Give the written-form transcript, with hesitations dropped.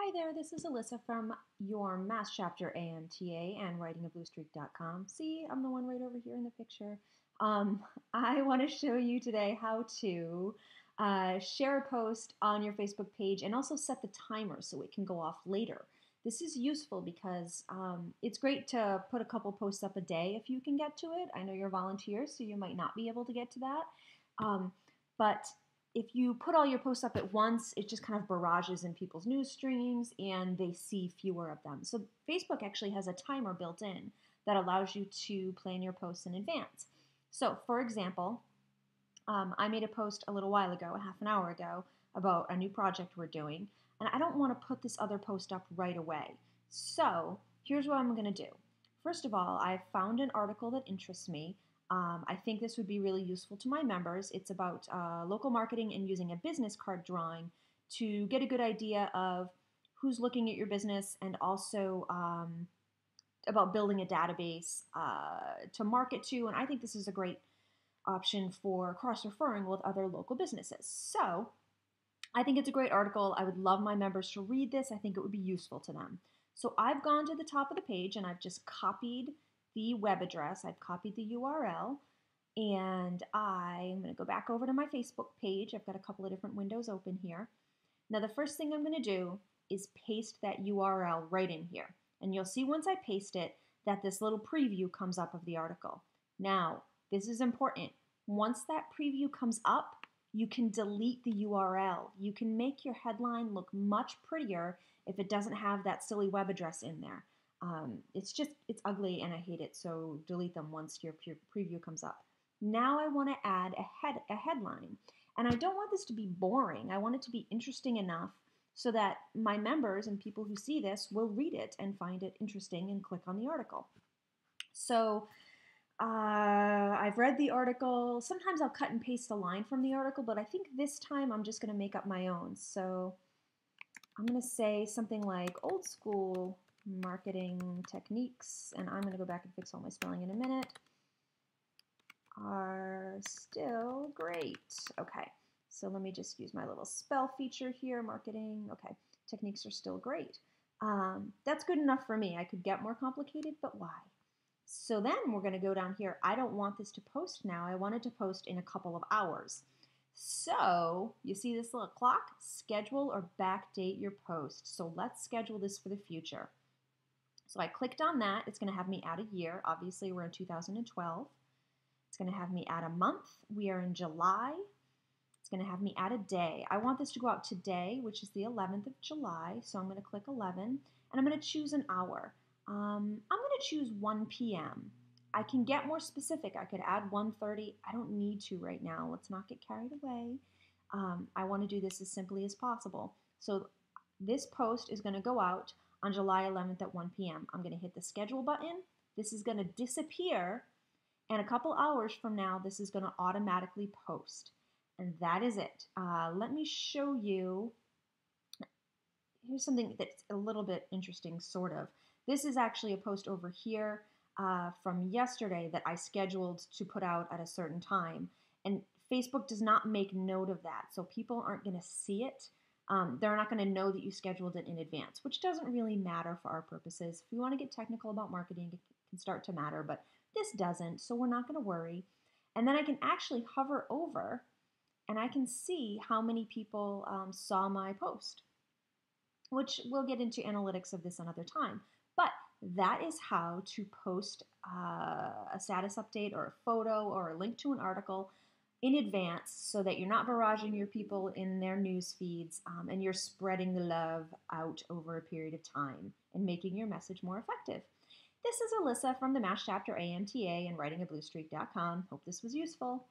Hi there, this is Alyssa from your Math Chapter AMTA and writingabluestreak.com. See, I'm the one right over here in the picture. Um, I want to show you today how to share a post on your Facebook page and also set the timer so it can go off later. This is useful because it's great to put a couple posts up a day if you can get to it. I know you're volunteers, so you might not be able to get to that. But if you put all your posts up at once, it just kind of barrages in people's news streams and they see fewer of them. So Facebook actually has a timer built in that allows you to plan your posts in advance. So for example, I made a post a little while ago, a half an hour ago, about a new project we're doing, and I don't want to put this other post up right away. So here's what I'm going to do. First of all, I found an article that interests me. I think this would be really useful to my members. It's about local marketing and using a business card drawing to get a good idea of who's looking at your business and also about building a database to market to. And I think this is a great option for cross-referring with other local businesses. So I think it's a great article. I would love my members to read this. I think it would be useful to them. So I've gone to the top of the page and I've just copied the web address. I've copied the URL and I'm going to go back over to my Facebook page. I've got a couple of different windows open here. Now the first thing I'm going to do is paste that URL right in here. And you'll see once I paste it that this little preview comes up of the article. Now, this is important. Once that preview comes up, you can delete the URL. You can make your headline look much prettier if it doesn't have that silly web address in there. It's ugly and I hate it, so delete them once your preview comes up. Now I want to add a headline. And I don't want this to be boring. I want it to be interesting enough so that my members and people who see this will read it and find it interesting and click on the article. So I've read the article. Sometimes I'll cut and paste a line from the article, but I think this time I'm just going to make up my own. So I'm going to say something like old school marketing techniques, and I'm going to go back and fix all my spelling in a minute, are still great. Okay, so let me just use my little spell feature here, marketing. Okay, techniques are still great. That's good enough for me. I could get more complicated, but why? So then we're going to go down here. I don't want this to post now. I want it to post in a couple of hours. So you see this little clock? Schedule or backdate your post. So let's schedule this for the future. So I clicked on that. It's going to have me add a year. Obviously, we're in 2012. It's going to have me add a month. We are in July. It's going to have me add a day. I want this to go out today, which is the 11th of July. So I'm going to click 11, and I'm going to choose an hour. I'm going to choose 1 p.m. I can get more specific. I could add 1:30. I don't need to right now. Let's not get carried away. I want to do this as simply as possible. So this post is going to go out on July 11th at 1 p.m. I'm going to hit the schedule button. This is going to disappear. And a couple hours from now, this is going to automatically post. And that is it. Let me show you. Here's something that's a little bit interesting, sort of. This is actually a post over here from yesterday that I scheduled to put out at a certain time. And Facebook does not make note of that. So people aren't going to see it. They're not going to know that you scheduled it in advance, which doesn't really matter for our purposes. If we want to get technical about marketing, it can start to matter, but this doesn't, so we're not going to worry. And then I can actually hover over and I can see how many people saw my post, which we'll get into analytics of this another time. But that is how to post a status update or a photo or a link to an article in advance so that you're not barraging your people in their news feeds and you're spreading the love out over a period of time and making your message more effective. This is Alyssa from the Math Chapter AMTA and writingabluestreak.com. Hope this was useful.